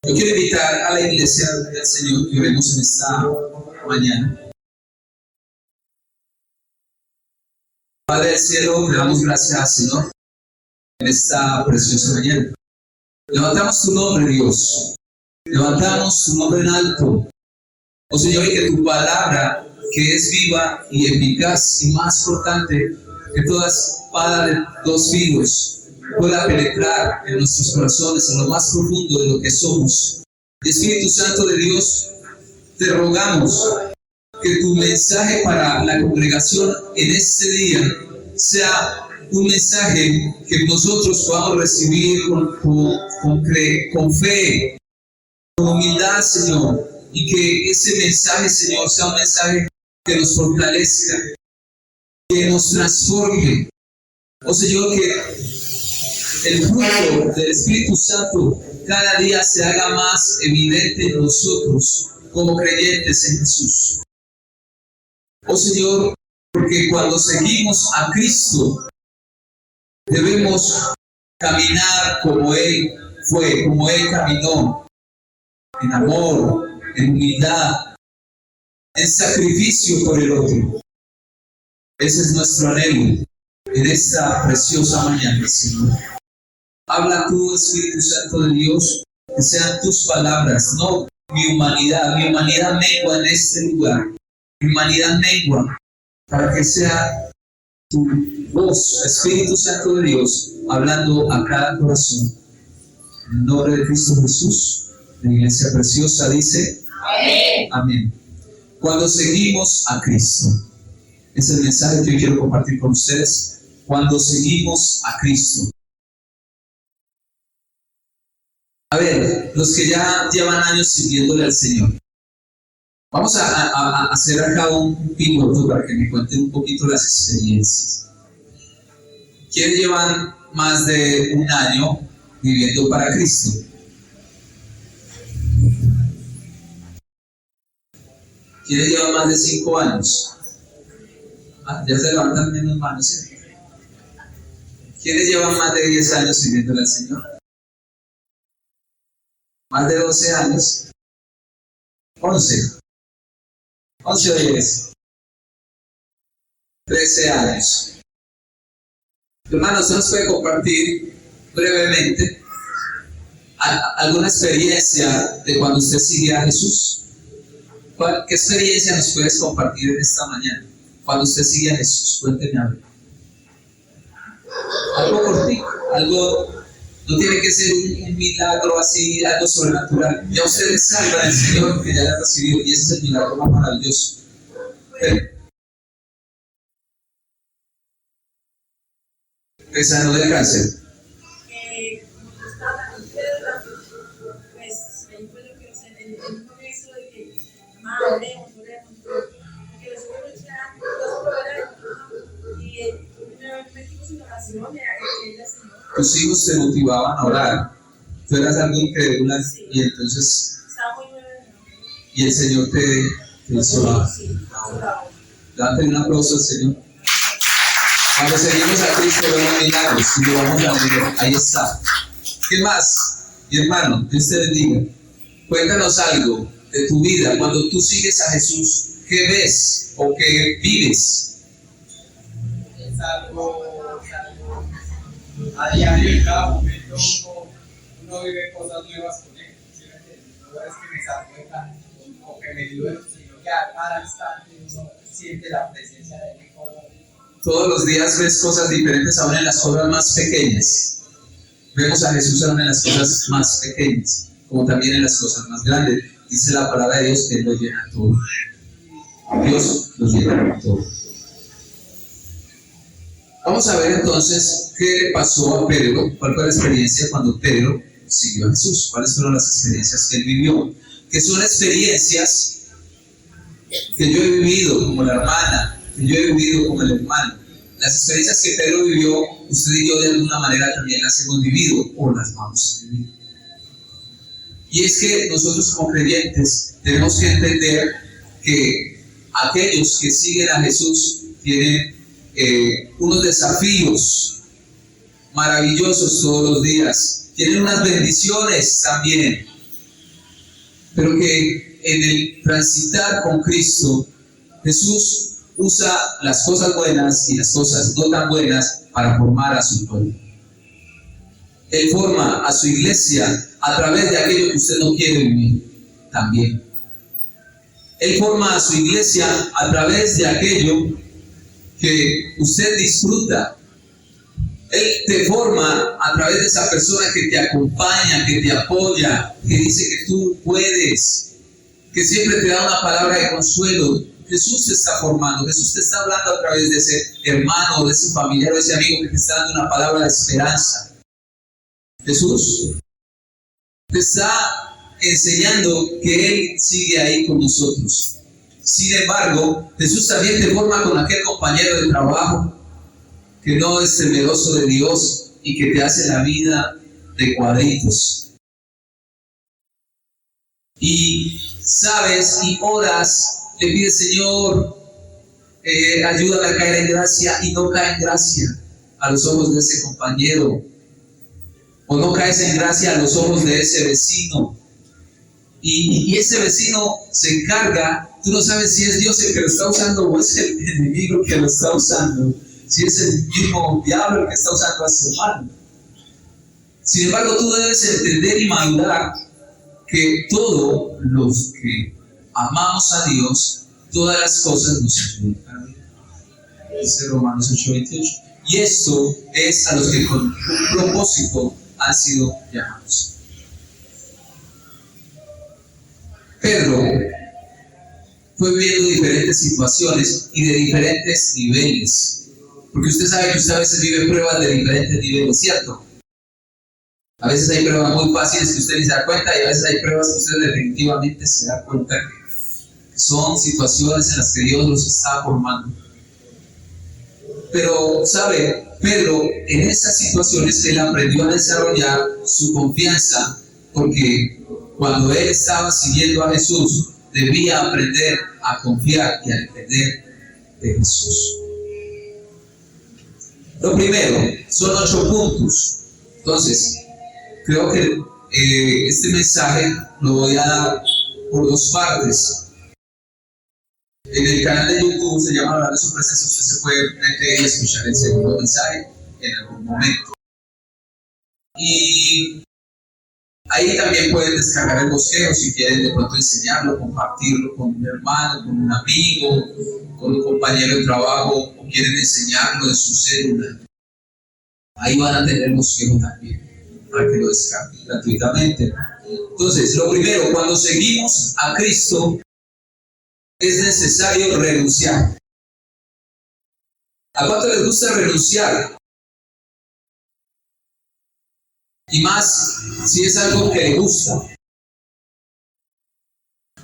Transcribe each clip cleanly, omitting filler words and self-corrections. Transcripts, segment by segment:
Yo quiero invitar a la iglesia del Señor que oremos en esta mañana. Padre del cielo, le damos gracias, Señor, en esta preciosa mañana. Levantamos tu nombre, Dios. Levantamos tu nombre en alto. Oh Señor, y que tu palabra, que es viva y eficaz y más cortante que toda espada de dos filos, pueda penetrar en nuestros corazones, en lo más profundo de lo que somos. Espíritu Santo de Dios, te rogamos que tu mensaje para la congregación en este día sea un mensaje que nosotros podamos recibir con fe, con humildad, Señor, y que ese mensaje, Señor, sea un mensaje que nos fortalezca, que nos transforme. Oh Señor, que el fruto del Espíritu Santo cada día se haga más evidente en nosotros como creyentes en Jesús. Oh Señor, porque cuando seguimos a Cristo debemos caminar como Él fue, como Él caminó, en amor, en humildad, en sacrificio por el otro. Ese es nuestro anhelo en esta preciosa mañana, Señor. Habla tú, Espíritu Santo de Dios, que sean tus palabras, no mi humanidad. Mi humanidad mengua en este lugar. Mi humanidad mengua para que sea tu voz, Espíritu Santo de Dios, hablando a cada corazón. En el nombre de Cristo Jesús, la iglesia preciosa dice: Amén. Amén. Cuando seguimos a Cristo, es el mensaje que yo quiero compartir con ustedes. Cuando seguimos a Cristo. A ver, los que ya llevan años sirviéndole al Señor, vamos a hacer acá un piloto para que me cuenten un poquito las experiencias. ¿Quiénes llevan más de un año viviendo para Cristo? ¿Quiénes llevan más de 5 años? Ya se levantan menos manos, ¿sí? ¿Quiénes llevan más de 10 años sirviéndole al Señor? Más de 12 años. 11 o 10. 13 años. Hermanos, ¿usted nos puede compartir brevemente alguna experiencia de cuando usted sigue a Jesús? ¿Qué experiencia nos puedes compartir en esta mañana? Cuando usted sigue a Jesús, cuénteme algo. Algo cortito, algo. No tiene que ser un milagro así, algo sobrenatural. Ya ustedes salvan al Señor que ya lo ha recibido, y ese es el milagro más maravilloso. ¿Te sanó del cáncer? Como estaba en piedra, pues ahí fue lo que se entendió con eso de que, oremos, porque nosotros ya nos probaron y nos metimos en oración y a el Señor. Tus hijos te motivaban a orar, tú eras algo increíble, sí. Y entonces, y el Señor te hizo la. Date un aplauso al Señor. Cuando seguimos a Cristo vemos milagros y lo vamos a ver. Ahí está. ¿Qué más? Mi hermano, Dios te bendiga. Cuéntanos algo de tu vida cuando tú sigues a Jesús. ¿Qué ves o qué vives? Es algo a diario, en cada momento uno vive cosas nuevas con Él. No es que me sacuda o que me ayude, sino que a cada instante uno siente la presencia de Él. Todos los días ves cosas diferentes, aún en las cosas más pequeñas. Vemos a Jesús aún en las cosas más pequeñas, como también en las cosas más grandes. Dice la palabra de Dios que Él lo llena todo. Dios lo llena todo. Vamos a ver entonces qué le pasó a Pedro, cuál fue la experiencia cuando Pedro siguió a Jesús, cuáles fueron las experiencias que él vivió, que son experiencias que yo he vivido como la hermana, que yo he vivido como el hermano. Las experiencias que Pedro vivió, usted y yo de alguna manera también las hemos vivido o las vamos a vivir. Y es que nosotros como creyentes tenemos que entender que aquellos que siguen a Jesús tienen unos desafíos maravillosos todos los días, tienen unas bendiciones también, pero que en el transitar con Cristo, Jesús usa las cosas buenas y las cosas no tan buenas para formar a su pueblo. Él forma a su iglesia a través de aquello que usted no quiere vivir también. Él forma a su iglesia a través de aquello que usted disfruta. Él te forma a través de esa persona que te acompaña, que te apoya, que dice que tú puedes, que siempre te da una palabra de consuelo. Jesús te está formando, Jesús te está hablando a través de ese hermano, de ese familiar, de ese amigo que te está dando una palabra de esperanza. Jesús te está enseñando que Él sigue ahí con nosotros. Sin embargo, Jesús también te forma con aquel compañero de trabajo que no es temeroso de Dios y que te hace la vida de cuadritos. Y sabes y oras, le pides, Señor, ayúdame a caer en gracia, y no cae en gracia a los ojos de ese compañero. O no caes en gracia a los ojos de ese vecino. Y ese vecino se encarga, tú no sabes si es Dios el que lo está usando o es el enemigo que lo está usando. Si es el mismo diablo el que está usando a ese hermano. Sin embargo, tú debes entender y madurar que todos los que amamos a Dios, todas las cosas nos ayudan para bien. Dice Romanos 8:28. Y esto es a los que con un propósito han sido llamados. Pedro fue viviendo diferentes situaciones y de diferentes niveles. Porque usted sabe que usted a veces vive pruebas de diferentes niveles, ¿cierto? A veces hay pruebas muy fáciles que usted ni se da cuenta, y a veces hay pruebas que usted definitivamente se da cuenta que son situaciones en las que Dios los está formando. Pero, ¿sabe? Pedro, en esas situaciones él aprendió a desarrollar su confianza, porque cuando él estaba siguiendo a Jesús, debía aprender a confiar y a depender de Jesús. Lo primero, son 8 puntos. Entonces, creo que este mensaje lo voy a dar por 2 partes. En el canal de YouTube se llama Hablar de su presencia. Usted se puede meter y escuchar el segundo mensaje en algún momento. Y ahí también pueden descargar el bosquejo si quieren de pronto enseñarlo, compartirlo con un hermano, con un amigo, con un compañero de trabajo, o quieren enseñarlo en su célula. Ahí van a tener el bosquejo también, para que lo descarguen gratuitamente. Entonces, lo primero, cuando seguimos a Cristo, es necesario renunciar. ¿A cuánto les gusta renunciar? Y más si es algo que les gusta.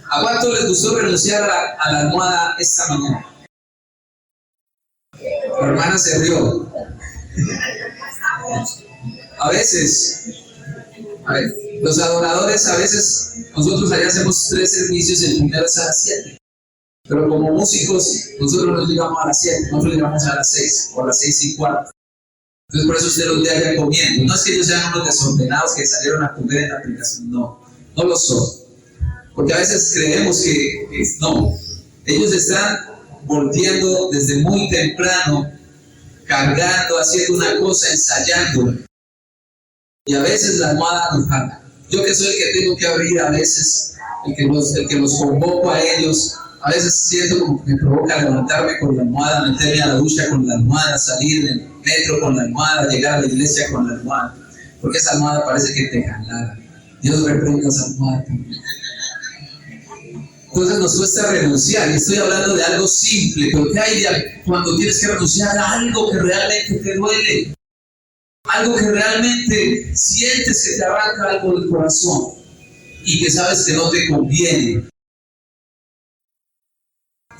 ¿A cuánto les gustó renunciar a la almohada esta mañana? La hermana se rió. A veces, los adoradores, a veces, nosotros allá hacemos 3 servicios, el primero es a las 7. Pero como músicos, nosotros no llegamos a las 7, nosotros llegamos a las 6 o a las 6:15. Entonces por eso usted los ve allá comiendo. No es que ellos sean unos desordenados que salieron a comer en la aplicación, no lo son. Porque a veces creemos que no. Ellos están volteando desde muy temprano, cargando, haciendo una cosa, ensayando. Y a veces la almohada nos jala. Yo que soy el que tengo que abrir a veces, el que los convoco a ellos, a veces siento como que me provoca levantarme con la almohada, meterme a la ducha con la almohada, salir del metro con la almohada, llegar a la iglesia con la almohada. Porque esa almohada parece que te jalara. Dios reprenda esa almohada también. Entonces nos cuesta renunciar, y estoy hablando de algo simple, pero ¿qué hay cuando tienes que renunciar a algo que realmente te duele? Algo que realmente sientes que te arranca algo del corazón y que sabes que no te conviene.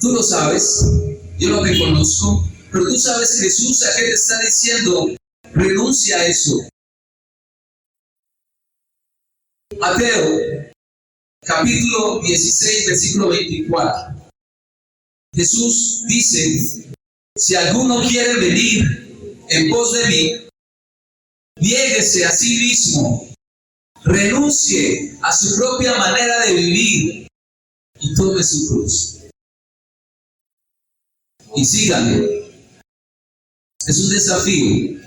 Tú lo sabes, yo no te conozco, pero tú sabes que Jesús a qué te está diciendo, renuncia a eso. Mateo, capítulo 16, versículo 24. Jesús dice, si alguno quiere venir en pos de mí, niéguese a sí mismo, renuncie a su propia manera de vivir y tome su cruz. Y sígame. Es un desafío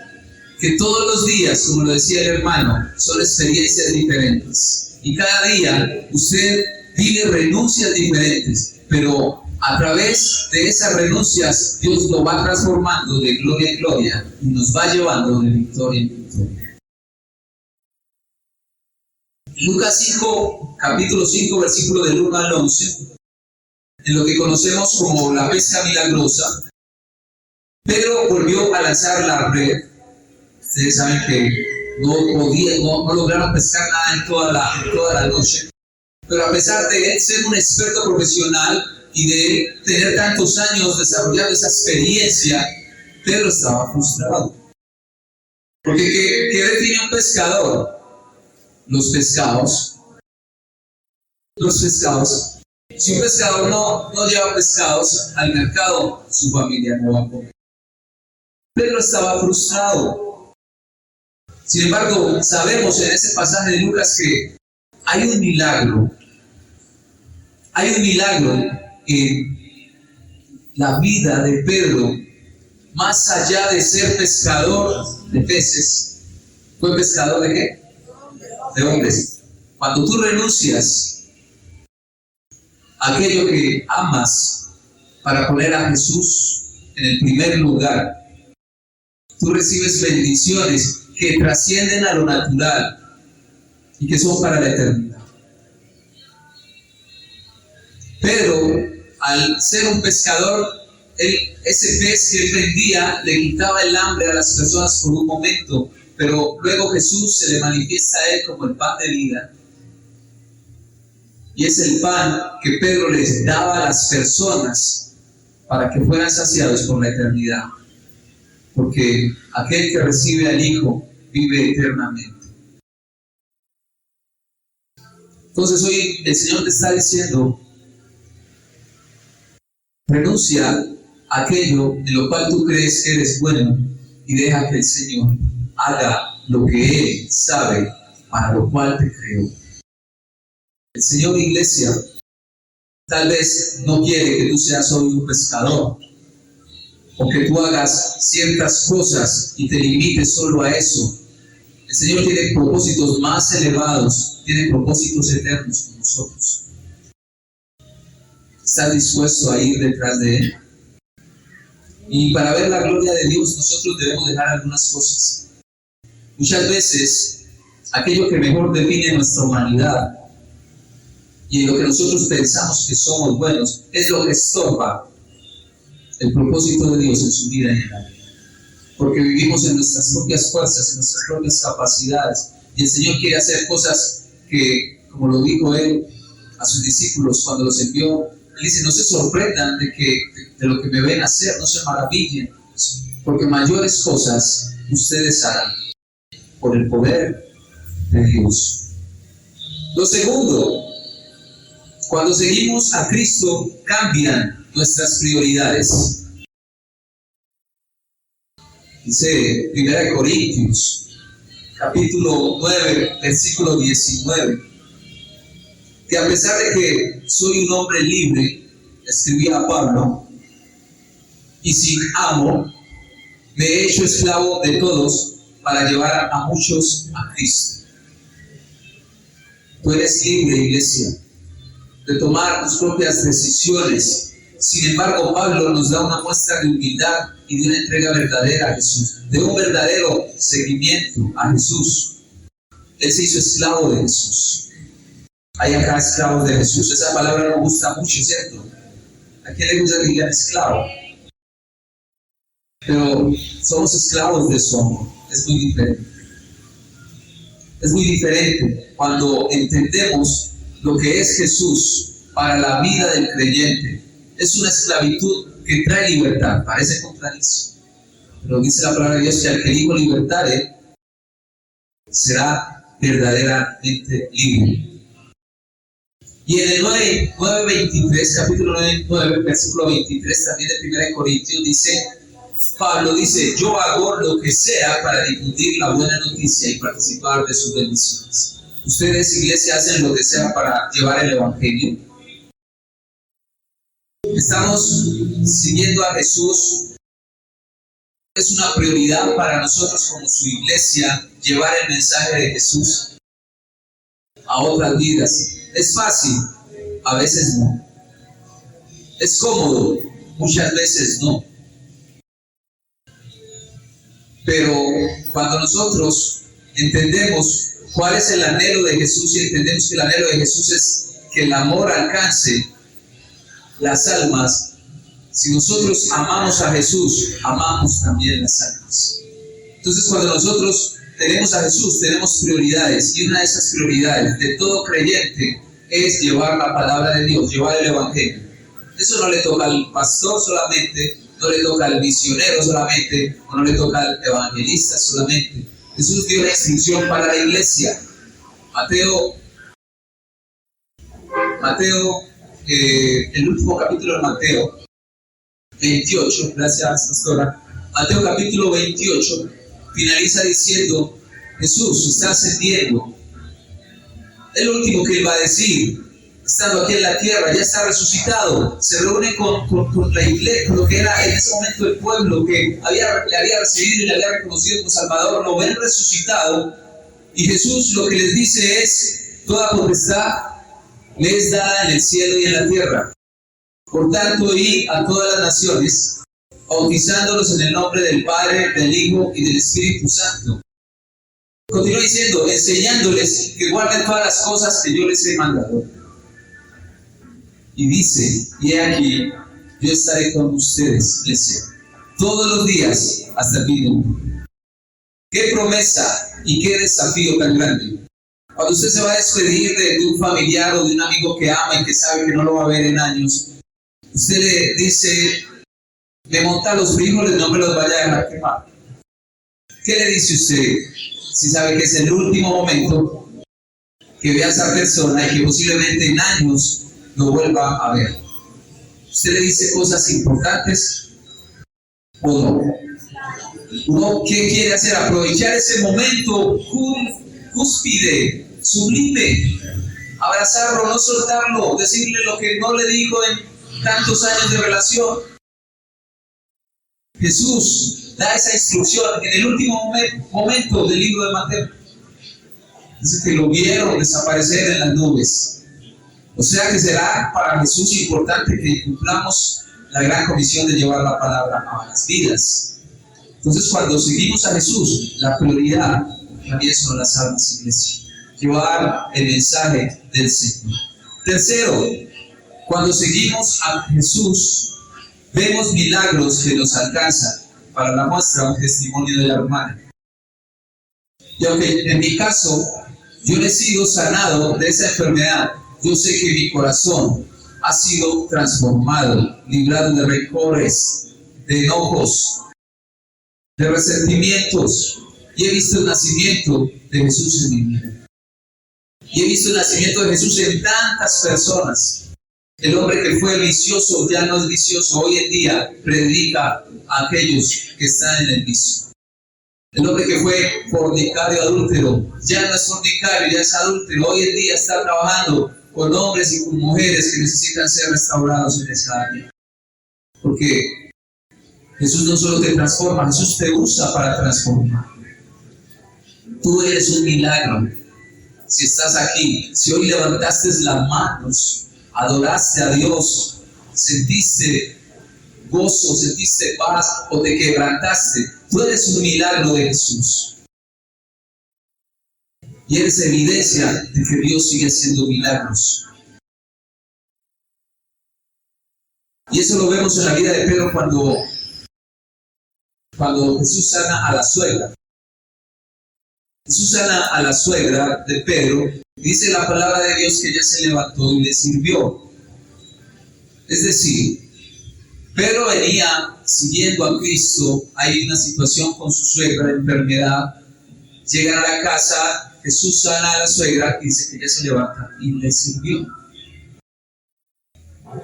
que todos los días, como lo decía el hermano, son experiencias diferentes. Y cada día usted vive renuncias diferentes, pero a través de esas renuncias Dios lo va transformando de gloria en gloria y nos va llevando de victoria en victoria. Lucas 5, capítulo 5, versículo del 1 al 11, en lo que conocemos como la pesca milagrosa, Pedro volvió a lanzar la red. Ustedes saben que no lograron pescar nada en toda la noche, pero a pesar de él ser un experto profesional y de tener tantos años desarrollando esa experiencia, Pedro estaba frustrado. Porque ¿qué define un pescador? Los pescados. Si un pescador no lleva pescados al mercado, su familia no va a comer. Pedro estaba frustrado. Sin embargo, sabemos en ese pasaje de Lucas que hay un milagro. Hay un milagro en la vida de Pedro, más allá de ser pescador de peces. ¿Fue pescador de qué? De hombres. Cuando tú renuncias a aquello que amas para poner a Jesús en el primer lugar, tú recibes bendiciones que trascienden a lo natural y que son para la eternidad. Pedro, al ser un pescador, ese pez que él vendía le quitaba el hambre a las personas por un momento, pero luego Jesús se le manifiesta a él como el pan de vida. Y es el pan que Pedro les daba a las personas para que fueran saciados por la eternidad. Porque aquel que recibe al Hijo vive eternamente. Entonces hoy el Señor te está diciendo: renuncia a aquello en lo cual tú crees que eres bueno y deja que el Señor haga lo que Él sabe para lo cual te creó. El Señor, iglesia, tal vez no quiere que tú seas hoy un pescador, o que tú hagas ciertas cosas y te limites solo a eso. El Señor tiene propósitos más elevados, tiene propósitos eternos con nosotros. ¿Estás dispuesto a ir detrás de Él? Y para ver la gloria de Dios, nosotros debemos dejar algunas cosas. Muchas veces, aquello que mejor define nuestra humanidad y en lo que nosotros pensamos que somos buenos, es lo que estorba el propósito de Dios en su vida en la vida. Porque vivimos en nuestras propias fuerzas, en nuestras propias capacidades, y el Señor quiere hacer cosas que, como lo dijo Él a sus discípulos cuando los envió, Él dice: no se sorprendan de lo que me ven hacer, no se maravillen, porque mayores cosas ustedes harán por el poder de Dios. Lo segundo, cuando seguimos a Cristo, cambian nuestras prioridades. Dice 1 Corintios, capítulo 9, versículo 19, que a pesar de que soy un hombre libre, escribía Pablo, y sin amo, me he hecho esclavo de todos para llevar a muchos a Cristo. Tú eres libre, iglesia, de tomar tus propias decisiones. Sin embargo, Pablo nos da una muestra de humildad y de una entrega verdadera a Jesús, de un verdadero seguimiento a Jesús. Él se hizo esclavo de Jesús. Hay acá esclavos de Jesús. Esa palabra nos gusta mucho, ¿cierto? ¿A quién le gusta que digan esclavo? Pero somos esclavos de su amor. Es muy diferente. Es muy diferente cuando entendemos lo que es Jesús para la vida del creyente. Es una esclavitud que trae libertad. Parece contradicción, pero dice la palabra de Dios que al que el Hijo libertare será verdaderamente libre. Y en el 9:23, capítulo 9, versículo 23 también de 1 Corintios, Pablo dice: yo hago lo que sea para difundir la buena noticia y participar de sus bendiciones. Ustedes, iglesia, hacen lo que sea para llevar el evangelio. Estamos siguiendo a Jesús. Es una prioridad para nosotros como su iglesia llevar el mensaje de Jesús a otras vidas. Es fácil, a veces no. Es cómodo, muchas veces no. Pero cuando nosotros entendemos cuál es el anhelo de Jesús y entendemos que el anhelo de Jesús es que el amor alcance las almas, si nosotros amamos a Jesús, amamos también las almas. Entonces, cuando nosotros tenemos a Jesús, tenemos prioridades, y una de esas prioridades de todo creyente es llevar la palabra de Dios, llevar el evangelio. Eso no le toca al pastor solamente, no le toca al misionero solamente, o no le toca al evangelista solamente. Jesús dio la instrucción para la iglesia. Mateo, el último capítulo de Mateo 28, gracias pastora. Mateo capítulo 28 finaliza diciendo: Jesús está ascendiendo. Es lo último que él va a decir, estando aquí en la tierra, ya está resucitado. Se reúne con la iglesia, con lo que era en ese momento el pueblo que le había recibido y le había reconocido como Salvador. Lo ven resucitado, y Jesús lo que les dice es: toda potestad le es dada en el cielo y en la tierra. Por tanto, id a todas las naciones, bautizándolos en el nombre del Padre, del Hijo y del Espíritu Santo. Continúa diciendo: enseñándoles que guarden todas las cosas que yo les he mandado. Y dice: y he aquí, yo estaré con ustedes, iglesia, todos los días hasta el fin del mundo. ¡Qué promesa y qué desafío tan grande! Cuando usted se va a despedir de un familiar o de un amigo que ama y que sabe que no lo va a ver en años, usted le dice: me monta los frijoles, no me los vaya a dejar quemar. ¿Qué le dice usted si sabe que es el último momento que ve a esa persona y que posiblemente en años lo vuelva a ver? ¿Usted le dice cosas importantes o no? ¿Uno qué quiere hacer? Aprovechar ese momento cúspide, sublime, abrazarlo, no soltarlo, decirle lo que no le dijo en tantos años de relación. Jesús da esa instrucción en el último momento del libro de Mateo. Dice que lo vieron desaparecer en las nubes. O sea que será para Jesús importante que cumplamos la gran comisión de llevar la palabra a las vidas. Entonces, cuando seguimos a Jesús, la prioridad también son las almas, iglesia. Llevar el mensaje del Señor. Tercero, cuando seguimos a Jesús, vemos milagros que nos alcanzan. Para la muestra, un testimonio de la hermana. Y aunque en mi caso yo no he sido sanado de esa enfermedad, yo sé que mi corazón ha sido transformado, librado de rencores, de enojos, de resentimientos, y he visto el nacimiento de Jesús en mi vida. Y he visto el nacimiento de Jesús en tantas personas. El hombre que fue vicioso ya no es vicioso. Hoy en día predica a aquellos que están en el vicio. El hombre que fue fornicario, adúltero, ya no es fornicario, ya es adúltero. Hoy en día está trabajando con hombres y con mujeres que necesitan ser restaurados en esa área. Porque Jesús no solo te transforma, Jesús te usa para transformar. Tú eres un milagro. Si estás aquí, si hoy levantaste las manos, adoraste a Dios, sentiste gozo, sentiste paz o te quebrantaste, tú eres un milagro de Jesús. Y eres evidencia de que Dios sigue haciendo milagros. Y eso lo vemos en la vida de Pedro cuando Jesús sana a la suegra. Jesús sana a la suegra de Pedro. Dice la palabra de Dios que ella se levantó y le sirvió. Es decir, Pedro venía siguiendo a Cristo. Hay una situación con su suegra de enfermedad. Llegan a la casa, Jesús sana a la suegra y dice que ella se levanta y le sirvió.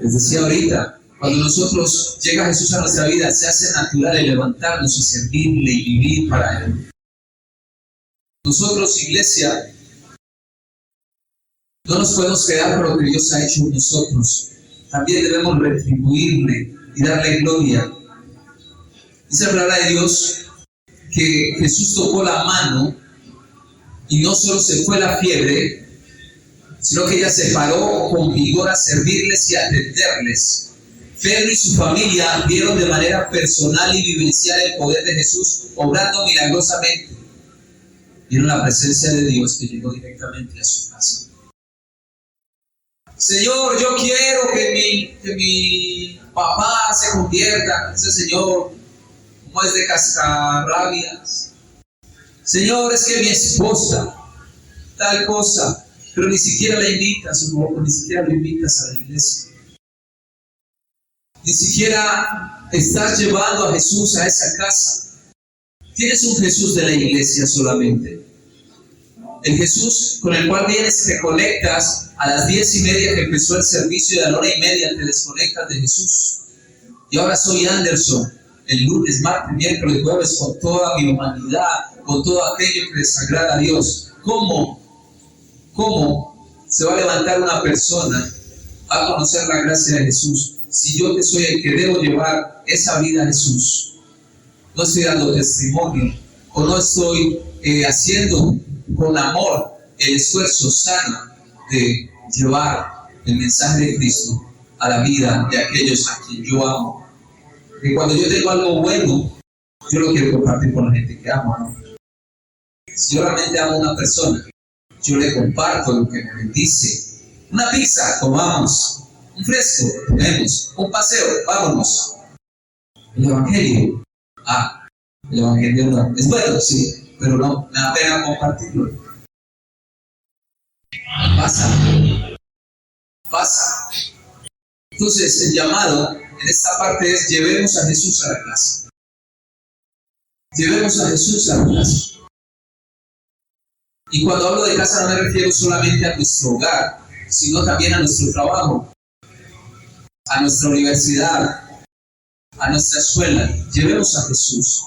Les decía ahorita, cuando nosotros llega Jesús a nuestra vida, se hace natural el levantarnos y servirle y vivir para Él. Nosotros, iglesia, No nos podemos quedar con lo que Dios ha hecho en nosotros. También debemos retribuirle y darle gloria. Dice la palabra de Dios que Jesús tocó la mano y no solo se fue la fiebre, sino que ella se paró con vigor a servirles y a atenderles. Pedro y su familia vieron de manera personal y vivencial el poder de Jesús obrando milagrosamente. Vieron la presencia de Dios que llegó directamente a su casa. Señor, yo quiero que mi papá se convierta. Dice Señor, como es de cascarrabias. Señor, es que mi esposa, tal cosa, pero ni siquiera la invitas, o ni siquiera lo invitas a la iglesia. Ni siquiera estás llevando a Jesús a esa casa. Tienes un Jesús de la iglesia solamente. El Jesús con el cual vienes y te conectas a las 10:30 que empezó el servicio, y a la 1:30 te desconectas de Jesús. Y ahora soy Anderson, el lunes, martes, miércoles, jueves, con toda mi humanidad, con todo aquello que desagrada a Dios. ¿Cómo se va a levantar una persona a conocer la gracia de Jesús si yo que soy el que debo llevar esa vida a Jesús? No estoy dando testimonio, o no estoy haciendo con amor el esfuerzo sano de llevar el mensaje de Cristo a la vida de aquellos a quien yo amo. Que cuando yo tengo algo bueno, yo lo quiero compartir con la gente que amo, ¿no? Si yo realmente amo a una persona, yo le comparto lo que me bendice. Una pizza, comamos. Un fresco, tenemos. Un paseo, vámonos. El evangelio. El evangelio no. Es bueno, sí, pero no, me da pena compartirlo. Pasa. Entonces, el llamado en esta parte es: llevemos a Jesús a la casa. Llevemos a Jesús a la casa. Y cuando hablo de casa no me refiero solamente a nuestro hogar, sino también a nuestro trabajo, a nuestra universidad, a nuestra escuela. Llevemos a Jesús.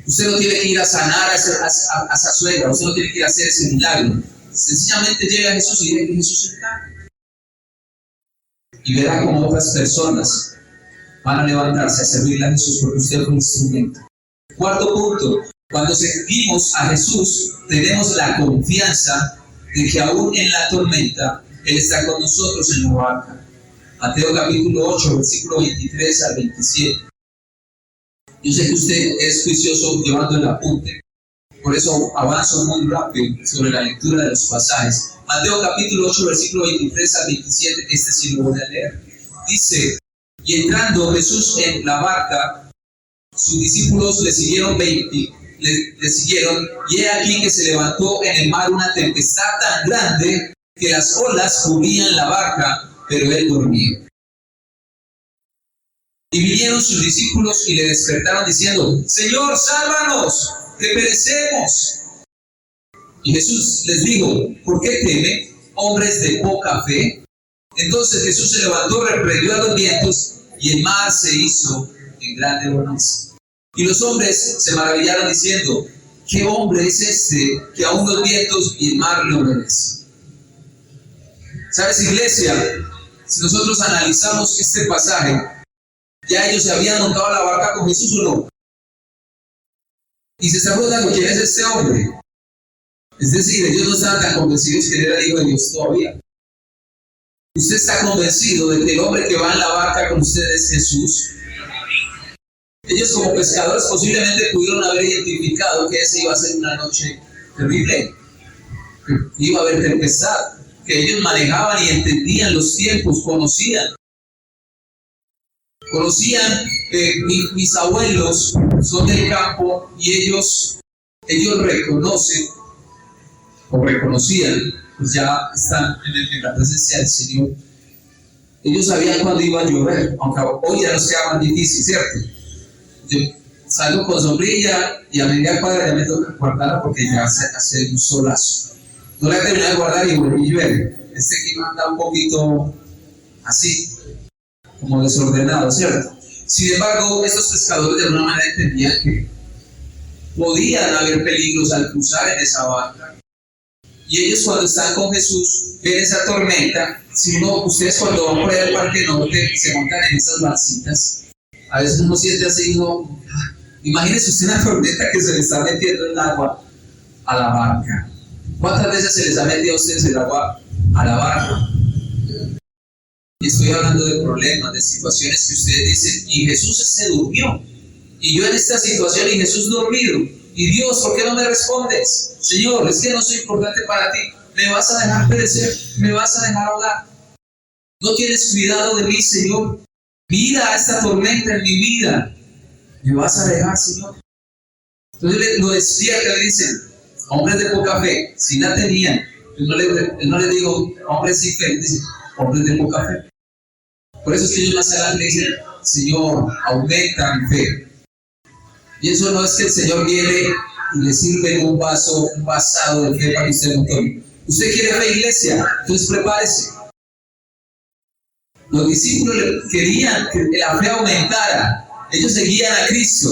Usted no tiene que ir a sanar a esa suegra, usted no tiene que ir a hacer ese milagro. Sencillamente lleve a Jesús y deje que Jesús se encargue. Y verá cómo otras personas van a levantarse a servirle a Jesús porque usted es un instrumento. Cuarto punto: cuando seguimos a Jesús, tenemos la confianza de que aún en la tormenta, Él está con nosotros en la barca. Mateo capítulo 8, versículo 23 al 27. Yo sé que usted es juicioso llevando el apunte, por eso avanzo muy rápido sobre la lectura de los pasajes. Mateo capítulo 8, versículo 23 al 27, este sí lo voy a leer. Dice: y entrando Jesús en la barca, sus discípulos le siguieron, y he aquí que se levantó en el mar una tempestad tan grande que las olas cubrían la barca, pero él dormía. Y vinieron sus discípulos y le despertaron diciendo: Señor, sálvanos, que perecemos. Y Jesús les dijo: ¿por qué temen, hombres de poca fe? Entonces Jesús se levantó, reprendió a los vientos, y el mar se hizo en grande bonanza. Y los hombres se maravillaron diciendo: ¿qué hombre es este que aún los vientos y el mar le obedecen? ¿Sabes, iglesia? Si nosotros analizamos este pasaje, ¿ya ellos se habían montado a la barca con Jesús o no? Y se está preguntando: ¿quién es este hombre? Es decir, ellos no estaban tan convencidos que él era el Hijo de Dios todavía. ¿Usted está convencido de que el hombre que va en la barca con ustedes es Jesús? Ellos, como pescadores, posiblemente pudieron haber identificado que esa iba a ser una noche terrible, que iba a haber tempestad, que ellos manejaban y entendían los tiempos, conocían. Mis abuelos son del campo y ellos reconocen o reconocían, pues ya están en la presencia del Señor. Ellos sabían cuándo iba a llover, aunque hoy ya nos queda más difícil, ¿cierto? Yo salgo con sombrilla y a media cuadra ya me toca guardarla porque ya hace un solazo. No la he terminado de guardar y llueve. Este clima anda un poquito así, como desordenado, ¿cierto? Sin embargo, estos pescadores de alguna manera entendían que podían haber peligros al cruzar en esa barca. Y ellos cuando están con Jesús, ven esa tormenta. Si ustedes cuando van por ahí al Parque Norte, se montan en esas barcitas, a veces uno siente así, imagínese usted una tormenta que se le está metiendo el agua a la barca. ¿Cuántas veces se les ha metido a ustedes el agua a la barca? Y estoy hablando de problemas, de situaciones que ustedes dicen, y Jesús se durmió. Y yo en esta situación y Jesús dormido. Y Dios, ¿por qué no me respondes? Señor, es que no soy importante para ti. ¿Me vas a dejar perecer? ¿Me vas a dejar ahogar? ¿No tienes cuidado de mí, Señor? Mira esta tormenta en mi vida. ¿Me vas a dejar, Señor? Entonces lo despierta y dicen, hombres de poca fe, si la tenían. Yo no le digo hombres sin fe, dice hombres de poca fe. Por eso es que ellos más adelante dicen, Señor, aumenta mi fe. Y eso no es que el Señor viene y le sirve en un vasado de fe para que usted lo tome. Usted quiere fe, iglesia, entonces prepárese. Los discípulos querían que la fe aumentara. Ellos seguían a Cristo.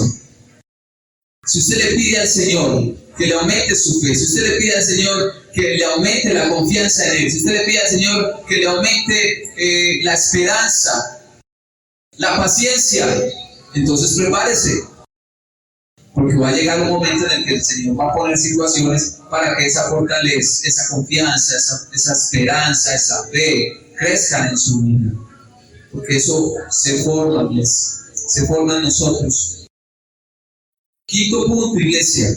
Si usted le pide al Señor que le aumente su fe, si usted le pide al Señor que le aumente la confianza en Él, si usted le pide al Señor que le aumente la esperanza, la paciencia, entonces prepárese. Porque va a llegar un momento en el que el Señor va a poner situaciones para que esa fortaleza, esa confianza, esa esperanza, esa fe crezcan en su vida. Porque eso se forma en nosotros. Quinto punto, iglesia.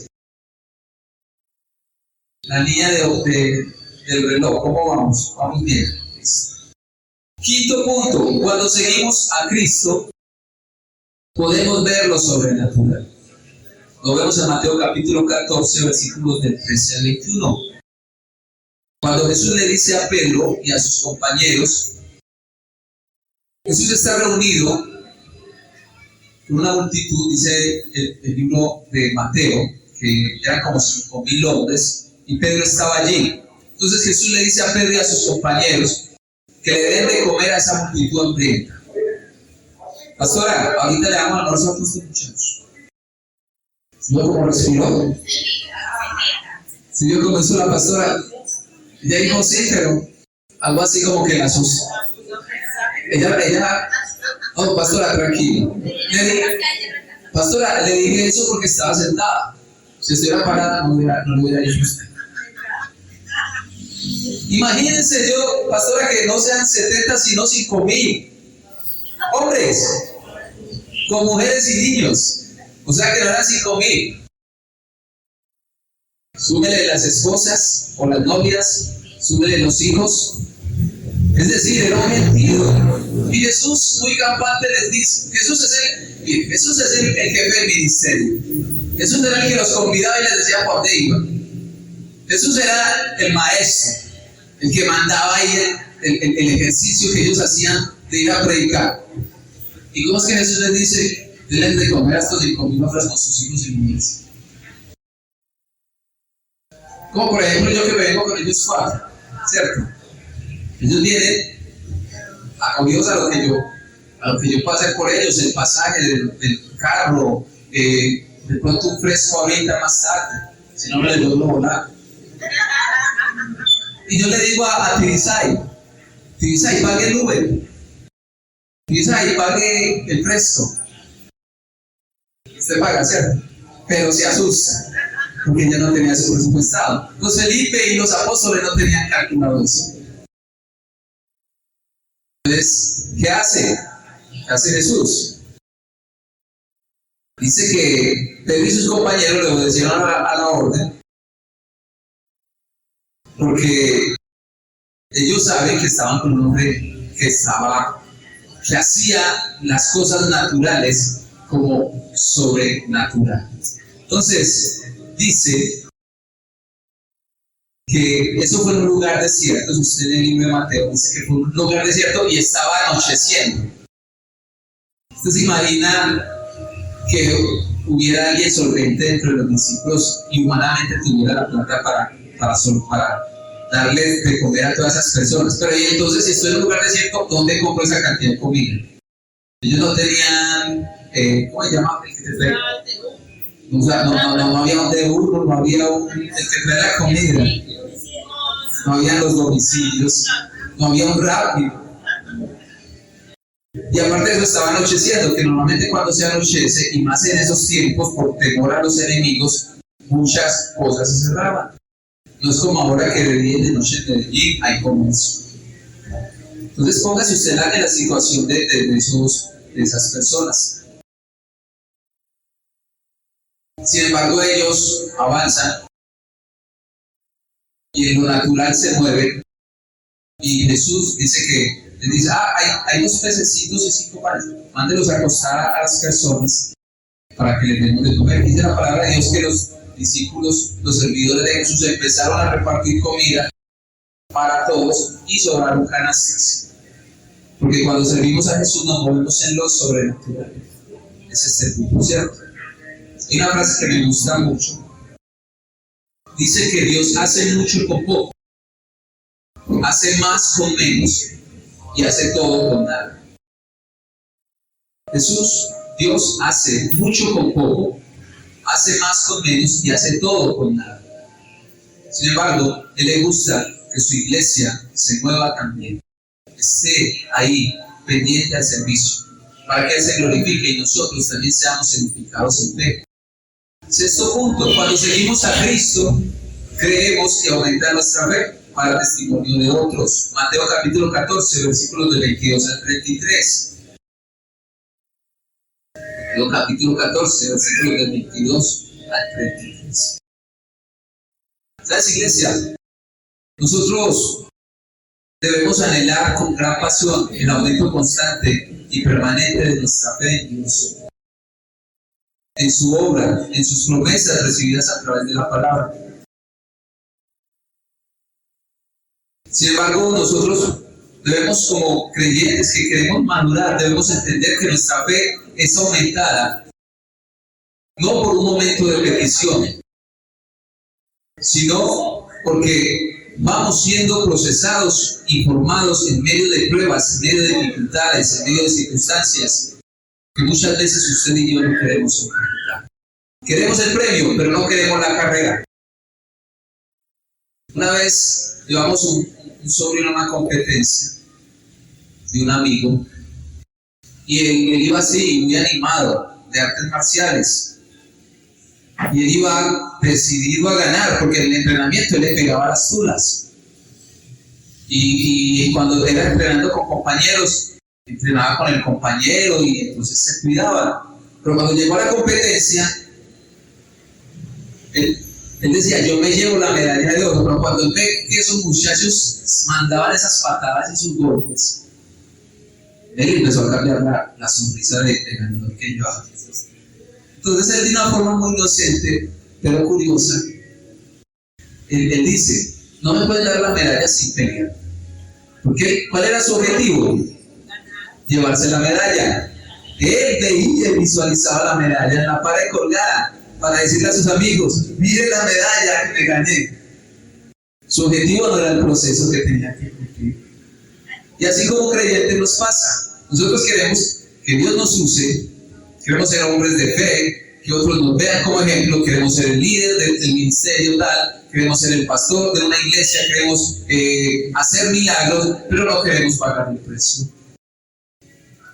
La línea del reloj, ¿cómo vamos? Vamos bien. Quinto punto, cuando seguimos a Cristo, podemos ver lo sobrenatural. Lo vemos en Mateo capítulo 14, versículos del 13 al 21. Cuando Jesús le dice a Pedro y a sus compañeros, Jesús está reunido con una multitud, dice el libro de Mateo, que eran como 5,000 hombres, y Pedro estaba allí. Entonces Jesús le dice a Pedro y a sus compañeros que le den de comer a esa multitud hambrienta. Pastora, ahorita le damos almuerzo a estos muchachos. ¿Sí vio cómo respiró? ¿Sí vio cómo hizo la pastora? Ella dijo sí, pero algo así como que la asusta. Ella, oh, pastora, tranquila. Pastora, le dije eso porque estaba sentada. Si estuviera parada, no le hubiera dicho usted. Imagínense yo, pastora, que no sean 70, sino 5,000 hombres, con mujeres y niños. O sea que no eran 5,000. Súmele las esposas o las novias, súmele los hijos. Es decir, era un gentío. Y Jesús, muy campante, les dice: Jesús es el jefe del ministerio. Jesús era el que los convidaba y les decía por dónde iban. Jesús era el maestro, el que mandaba ahí el ejercicio que ellos hacían de ir a predicar. ¿Y cómo es que Jesús les dice? Denles de comer a estos 5,000 hombres con sus hijos y mujeres. Como por ejemplo yo que me vengo con ellos 4, ¿cierto? Ellos vienen acogidos a lo que yo puedo hacer por ellos, el pasaje del carro, de pronto un fresco ahorita más tarde, si no me les doy volar. Y yo le digo a Tirisay, pague el Uber, Tirisay, pague el fresco. Usted paga, ¿cierto? Pero se asusta, porque ella no tenía eso presupuestado. Pues Felipe y los apóstoles no tenían calculado eso. Entonces, ¿qué hace? ¿Qué hace Jesús? Dice que Pedro y sus compañeros le obedecieron a la orden, porque ellos saben que estaban con un hombre que hacía las cosas naturales como sobrenatural. Entonces, dice que eso fue en un lugar desierto. Usted en el libro de Mateo dice que fue un lugar desierto y estaba anocheciendo. Usted se imagina que hubiera alguien solvente entre los discípulos y humanamente tuviera la plata para darles de comer a todas esas personas. Pero y entonces, si estoy en un lugar desierto, ¿dónde compro esa cantidad de comida? Ellos no tenían, ¿cómo se llama? El que te trae. O sea, no había un deburro, no había el que trae la comida. no había los domicilios, no había un rápido. Y aparte de eso estaba anocheciendo, que normalmente cuando se anochece, y más en esos tiempos, por temor a los enemigos, muchas cosas se cerraban. No es como ahora que de día y de noche en Medellín hay comercio. Entonces póngase usted en la situación de esas personas. Sin embargo, ellos avanzan y en lo natural se mueven. Y Jesús dice que les dice, hay 2 pececitos y 5 panes. Mándelos a acostar a las personas para que les demos de comer. Dice la palabra de Dios que los discípulos, los servidores de Jesús empezaron a repartir comida para todos y sobraron canastas. Porque cuando servimos a Jesús nos movemos en lo sobrenatural. Ese es el punto, ¿cierto? Hay una frase que me gusta mucho. Dice que Dios hace mucho con poco, hace más con menos y hace todo con nada. Dios hace mucho con poco, hace más con menos y hace todo con nada. Sin embargo, a Él le gusta que su iglesia se mueva también, esté ahí pendiente al servicio, para que Él se glorifique y nosotros también seamos edificados en fe. Sexto punto, cuando seguimos a Cristo, creemos que aumenta nuestra fe para testimonio de otros. Mateo capítulo 14, versículos del 22 al 33. Mateo capítulo 14, versículos del 22 al 33. ¿Sabes, iglesia? Nosotros debemos anhelar con gran pasión el aumento constante y permanente de nuestra fe en Dios, en su obra, en sus promesas recibidas a través de la palabra. Sin embargo, nosotros debemos, como creyentes que queremos madurar, debemos entender que nuestra fe es aumentada no por un momento de petición, sino porque vamos siendo procesados y formados en medio de pruebas, en medio de dificultades, en medio de circunstancias que muchas veces usted y yo no queremos enfrentar. Queremos el premio, pero no queremos la carrera. Una vez llevamos un sobrino a una competencia de un amigo y él iba así, muy animado, de artes marciales. Y él iba decidido a ganar, porque en el entrenamiento él le pegaba las tulas. Y cuando era entrenando con compañeros, entrenaba con el compañero y entonces se cuidaba. Pero cuando llegó a la competencia, él decía, yo me llevo la medalla de oro. Pero cuando él ve que esos muchachos mandaban esas patadas y esos golpes, él empezó a cambiar la sonrisa de ganador que llevaba. Entonces él, de una forma muy inocente, pero curiosa, él dice, no me pueden dar la medalla sin pelear. Porque ¿cuál era su objetivo? Llevarse la medalla. Él veía y visualizaba la medalla en la pared colgada para decirle a sus amigos, miren la medalla que me gané. Su objetivo no era el proceso que tenía que cumplir. Y así como creyentes nos pasa. Nosotros queremos que Dios nos use, queremos ser hombres de fe, que otros nos vean como ejemplo, queremos ser el líder del ministerio tal, queremos ser el pastor de una iglesia, queremos hacer milagros, pero no queremos pagar el precio.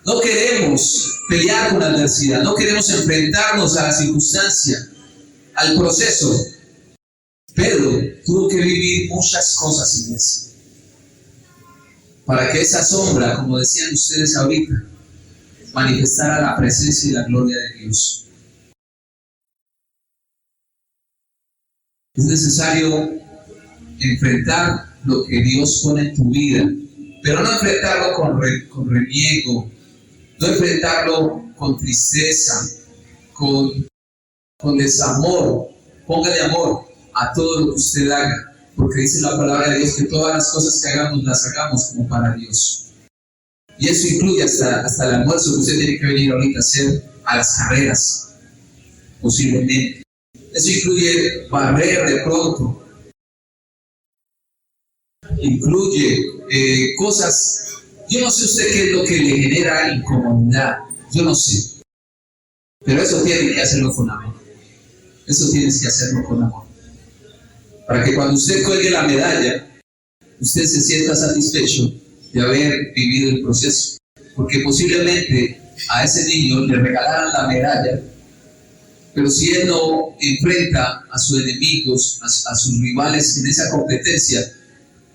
No queremos pelear con la adversidad, no queremos enfrentarnos a la circunstancia, al proceso. Pedro tuvo que vivir muchas cosas en eso, para que esa sombra, como decían ustedes ahorita, manifestara la presencia y la gloria de Dios. Es necesario enfrentar lo que Dios pone en tu vida, pero no enfrentarlo con reniego, no enfrentarlo con tristeza, con desamor. Póngale amor a todo lo que usted haga, porque dice la palabra de Dios que todas las cosas que hagamos las hagamos como para Dios. Y eso incluye hasta el almuerzo que usted tiene que venir ahorita a hacer a las carreras, posiblemente. Eso incluye barrer de pronto. Incluye cosas. Yo no sé usted qué es lo que le genera incomodidad. Yo no sé. Pero eso tiene que hacerlo con amor. Eso tienes que hacerlo con amor. Para que cuando usted cuelgue la medalla, usted se sienta satisfecho de haber vivido el proceso, porque posiblemente a ese niño le regalaran la medalla, pero si él no enfrenta a sus enemigos, a sus rivales en esa competencia,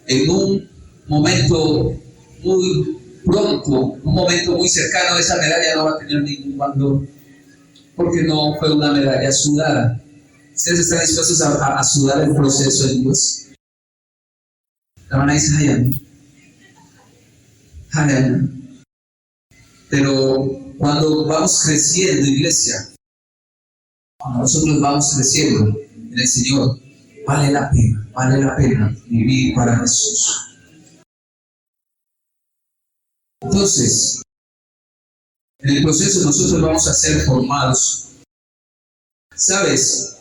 en un momento muy pronto, un momento muy cercano, esa medalla no va a tener ningún valor, porque no fue una medalla sudada. ¿Ustedes están dispuestos a sudar el proceso de Dios? La van a decir, ay. Pero cuando vamos creciendo, iglesia, cuando nosotros vamos creciendo en el Señor, vale la pena vivir para Jesús. Entonces, en el proceso nosotros vamos a ser formados. ¿Sabes?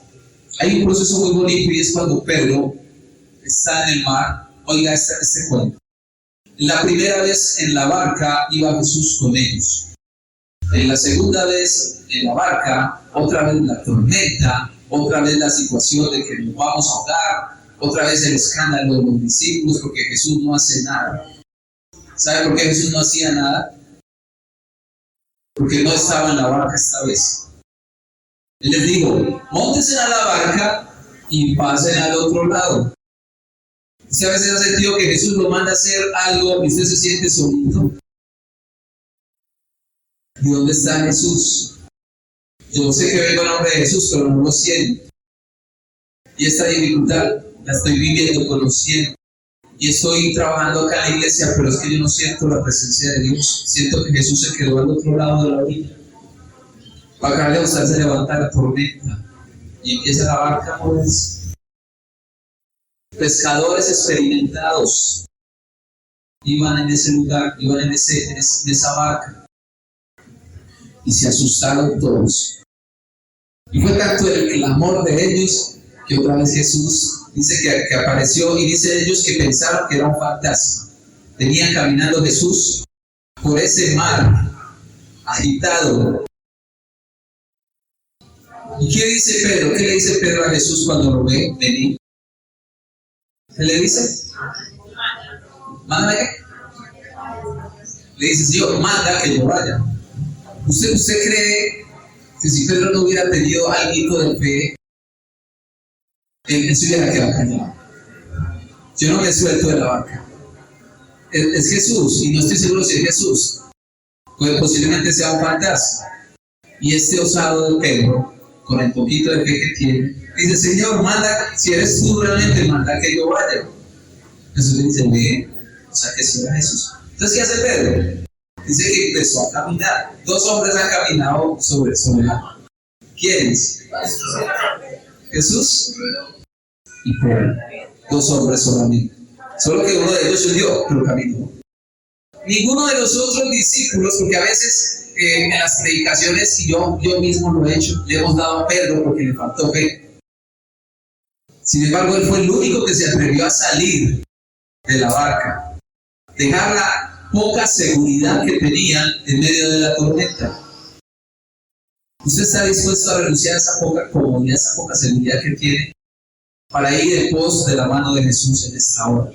Hay un proceso muy bonito y es cuando Pedro está en el mar. Oiga este cuento. La primera vez en la barca iba Jesús con ellos. En la segunda vez en la barca, otra vez la tormenta, otra vez la situación de que nos vamos a ahogar, otra vez el escándalo de los discípulos porque Jesús no hace nada. ¿Sabe por qué Jesús no hacía nada? Porque no estaba en la barca esta vez. Él les dijo, móntense a la barca y pasen al otro lado. Si a veces ha sentido que Jesús lo manda a hacer algo y usted se siente solito. ¿Y dónde está Jesús? Yo sé que vengo en nombre de Jesús, pero no lo siento. Y esta dificultad la estoy viviendo, conociendo. Y estoy trabajando acá en la iglesia, pero es que yo no siento la presencia de Dios. Siento que Jesús se quedó al otro lado de la orilla. Para acabar de usarse levantar la tormenta. Y empieza la barca a moverse. Pescadores experimentados iban en ese lugar, iban en esa barca. Y se asustaron todos. Y fue tanto el clamor de ellos que otra vez Jesús dice que apareció y dice ellos que pensaron que era un fantasma. Venían caminando Jesús por ese mar agitado. ¿Y qué dice Pedro? ¿Qué le dice Pedro a Jesús cuando lo ve venir? ¿Qué le dice? ¿Mándame qué? Le dice, Señor, manda que yo vaya. ¿Usted cree que si Pedro no hubiera tenido algo de fe, él se hubiera quedado callado? Yo no me suelto de la barca. Es Jesús, y no estoy seguro si es Jesús. Pues posiblemente sea un fantasma. Y este osado de Pedro, con el poquito de fe que tiene, dice, Señor, manda, si eres tú realmente, manda que yo vaya. Jesús le dice, ve, o sea que sí era Jesús. Entonces, ¿qué hace Pedro? Dice que empezó a caminar. Dos hombres han caminado sobre el agua. ¿Quiénes? Jesús y Pedro. Dos hombres solamente. Solo que uno de ellos huyó, pero caminó. Ninguno de los otros discípulos, porque a veces en las predicaciones, y yo mismo lo he hecho, le hemos dado a Pedro porque le faltó fe. Sin embargo, él fue el único que se atrevió a salir de la barca, dejar la poca seguridad que tenían en medio de la tormenta. ¿Usted está dispuesto a renunciar a esa poca comodidad, esa poca seguridad que tiene para ir en pos de la mano de Jesús en esta hora?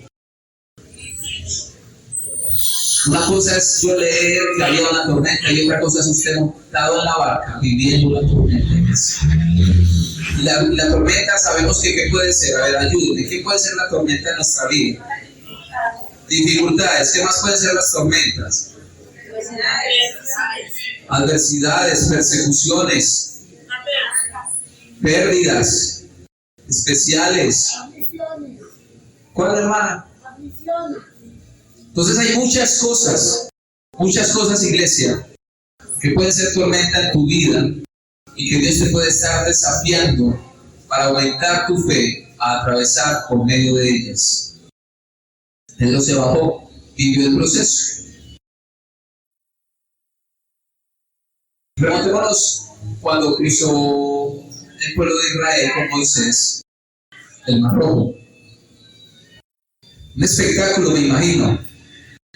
Una cosa es yo leer que había una tormenta y otra cosa es usted montado en la barca viviendo la tormenta. Y la tormenta sabemos que ¿qué puede ser? A ver, ayúdenme. ¿Qué puede ser la tormenta en nuestra vida? Dificultades. ¿Qué más pueden ser las tormentas? Adversidades, persecuciones, pérdidas especiales. ¿Cuál, hermana? Entonces hay muchas cosas, iglesia, que pueden ser tormenta en tu vida y que Dios te puede estar desafiando para aumentar tu fe a atravesar por medio de ellas. Pedro se bajó, vivió el proceso. Preguntémonos cuando cruzó el pueblo de Israel con Moisés el Mar Rojo. Un espectáculo, me imagino.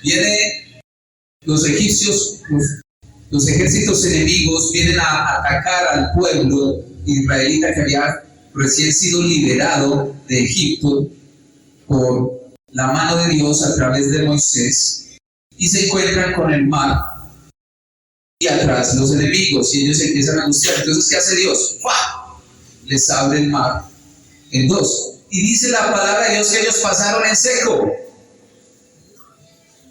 Vienen los egipcios, los ejércitos enemigos vienen a atacar al pueblo israelita que había recién sido liberado de Egipto por la mano de Dios a través de Moisés y se encuentran con el mar y atrás los enemigos y ellos empiezan a angustiar. Entonces, ¿qué hace Dios? ¡Fua! Les abre el mar en dos. Y dice la palabra de Dios que ellos pasaron en seco.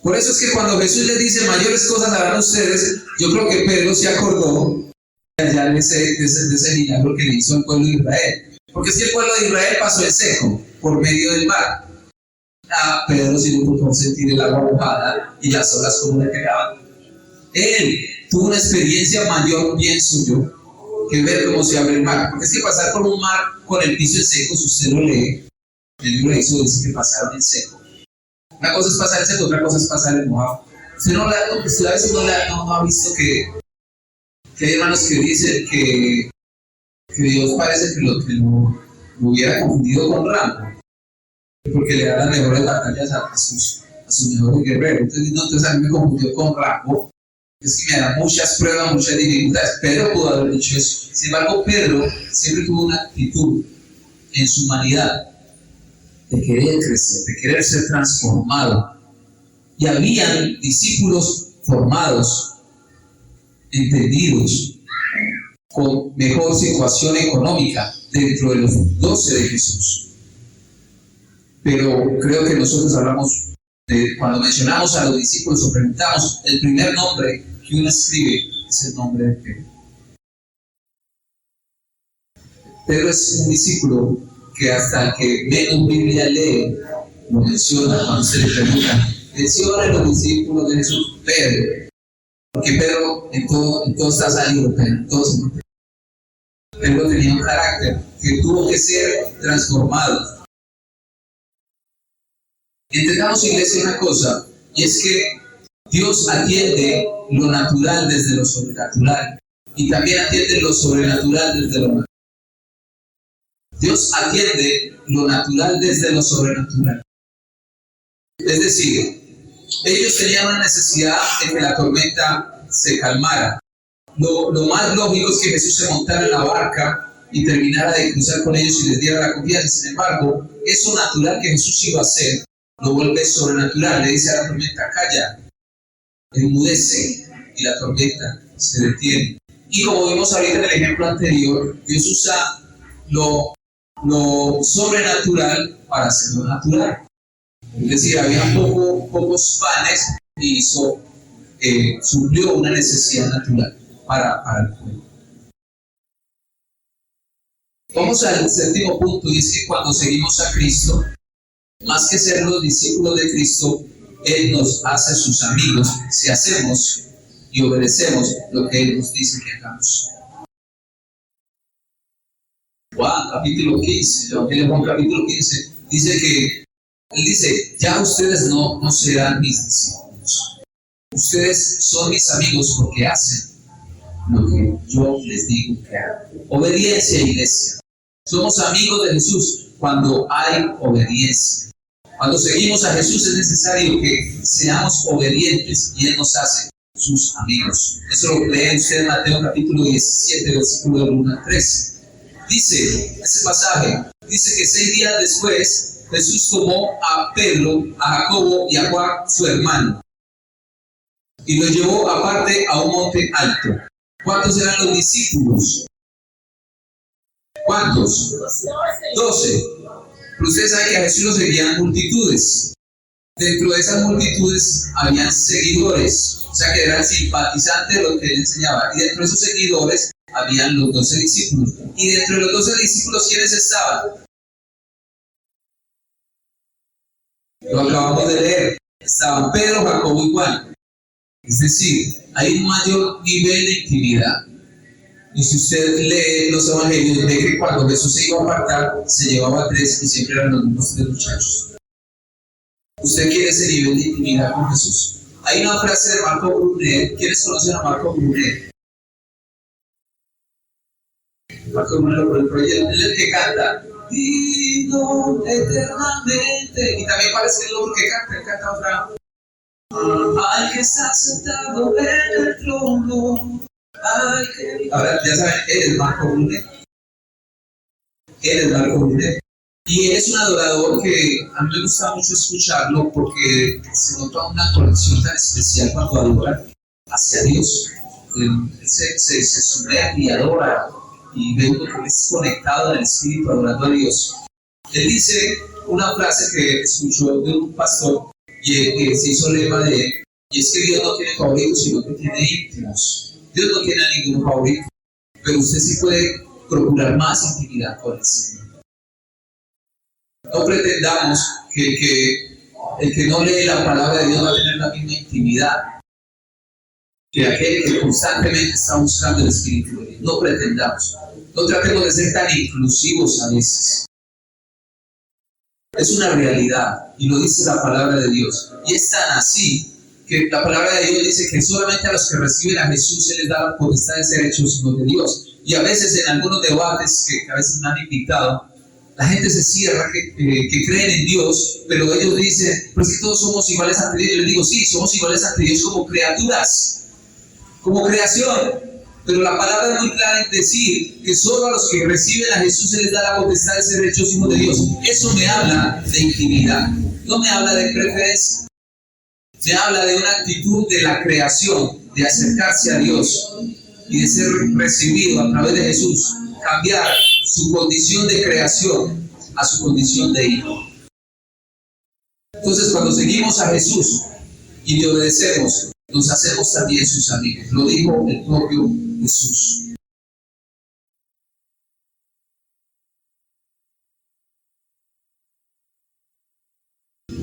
Por eso es que cuando Jesús les dice mayores cosas harán ustedes, yo creo que Pedro se acordó allá de ese milagro que le hizo el pueblo de Israel. Porque es que el pueblo de Israel pasó en seco por medio del mar. A Pedro sí le tocó sentir el agua mojada y las olas como le pegaban. Él tuvo una experiencia mayor, pienso yo, que ver cómo se abre el mar. Porque es que pasar por un mar con el piso en seco, si usted lo lee, el libro de Éxodo dice que pasaron en seco. Una cosa es pasar en seco, otra cosa es pasar en mojado. Usted a veces no ha visto que hay hermanos que dicen que Dios parece que lo hubiera confundido con Rambo, porque le da las mejores batallas a sus mejores guerreros. Entonces a mí me confundió con Rambo. Es que me da muchas pruebas, muchas dificultades. Pedro pudo haber dicho eso. Sin embargo, Pedro siempre tuvo una actitud en su humanidad de querer crecer, de querer ser transformado. Y habían discípulos formados, entendidos, con mejor situación económica dentro de los 12 de Jesús. Pero creo que nosotros hablamos cuando mencionamos a los discípulos o preguntamos, el primer nombre que uno escribe es el nombre de Pedro. Pedro es un discípulo que hasta el que menos Biblia lee lo menciona cuando se le pregunta. Menciona a los discípulos de Jesús, Pedro. Porque Pedro en todo está salido, Pedro tenía un carácter que tuvo que ser transformado. Entendamos, iglesia, una cosa, y es que Dios atiende lo natural desde lo sobrenatural y también atiende lo sobrenatural desde lo natural. Dios atiende lo natural desde lo sobrenatural. Es decir, ellos tenían una necesidad de que la tormenta se calmara. Lo más lógico es que Jesús se montara en la barca y terminara de cruzar con ellos y les diera la confianza. Sin embargo, eso natural que Jesús iba a hacer lo vuelve sobrenatural. Le dice a la tormenta, calla, enmudece, y la tormenta se detiene. Y como vimos ahorita en el ejemplo anterior, Dios usa lo sobrenatural para hacerlo natural. Es decir, había pocos panes y suplió una necesidad natural para el pueblo. Vamos al séptimo punto, y es que cuando seguimos a Cristo, más que ser los discípulos de Cristo, Él nos hace sus amigos si hacemos y obedecemos lo que Él nos dice que hagamos. Juan capítulo 15, Evangelio de Juan capítulo 15, dice que Él dice, ya ustedes no serán mis discípulos. Ustedes son mis amigos porque hacen lo que yo les digo que hagan. Obediencia, iglesia. Somos amigos de Jesús cuando hay obediencia. Cuando seguimos a Jesús es necesario que seamos obedientes y Él nos hace sus amigos. Eso lo lee usted en Mateo capítulo 17, versículo 1 al 13. Dice, ese pasaje, dice que 6 días después Jesús tomó a Pedro, a Jacobo y a Juan, su hermano, y los llevó aparte a un monte alto. ¿Cuántos eran los discípulos? ¿Cuántos? 12. Pero ustedes saben que a Jesús lo seguían multitudes. Dentro de esas multitudes habían seguidores, o sea que eran simpatizantes de lo que él enseñaba. Y dentro de esos seguidores habían los 12 discípulos. Y dentro de los 12 discípulos, ¿quiénes estaban? Lo acabamos de leer. Estaban Pedro, Jacobo y Juan. Es decir, hay un mayor nivel de intimidad. Y si usted lee los evangelios, ve que cuando Jesús se iba a apartar, se llevaba a 3 y siempre eran los mismos 3 muchachos. ¿Usted quiere ese nivel de intimidad con Jesús? Hay una frase de Marco Brunet. ¿Quiénes conocen a Marco Brunet? Marco Brunet, por el proyecto, es el que canta vivo eternamente. Y también parece que es el otro que canta, él canta otra. Al que está sentado en el trono. Ahora ya saben, él es Marco Brunet. Él es Marco Brunet. Y él es un adorador que a mí me gusta mucho escucharlo porque se nota una conexión tan especial cuando adora hacia Dios. Él se sumerge y adora y ve uno que es conectado en el espíritu adorando a Dios. Él dice una frase que escuchó de un pastor y que se hizo lema de él, y es que Dios no tiene favoritos, sino que tiene íntimos. Dios no tiene a ningún favorito, pero usted sí puede procurar más intimidad con el Señor. No pretendamos que el que no lee la palabra de Dios va a tener la misma intimidad que aquel que constantemente está buscando el Espíritu de Dios. No pretendamos. No tratemos de ser tan inclusivos a veces. Es una realidad y lo dice la palabra de Dios. Y es tan así que la palabra de Dios dice que solamente a los que reciben a Jesús se les da la potestad de ser hechos hijos de Dios. Y a veces en algunos debates que a veces me han invitado, la gente se cierra que creen en Dios, pero ellos dicen, pues que todos somos iguales ante Dios. Yo les digo, sí, somos iguales ante Dios como criaturas, como creación. Pero la palabra es muy clara en decir que solo a los que reciben a Jesús se les da la potestad de ser hechos hijos de Dios. Eso me habla de intimidad, no me habla de preferencia. Me habla de una actitud de la creación, de acercarse a Dios y de ser recibido a través de Jesús, cambiar su condición de creación a su condición de hijo. Entonces, cuando seguimos a Jesús y le obedecemos, nos hacemos también sus amigos. Lo dijo el propio Jesús.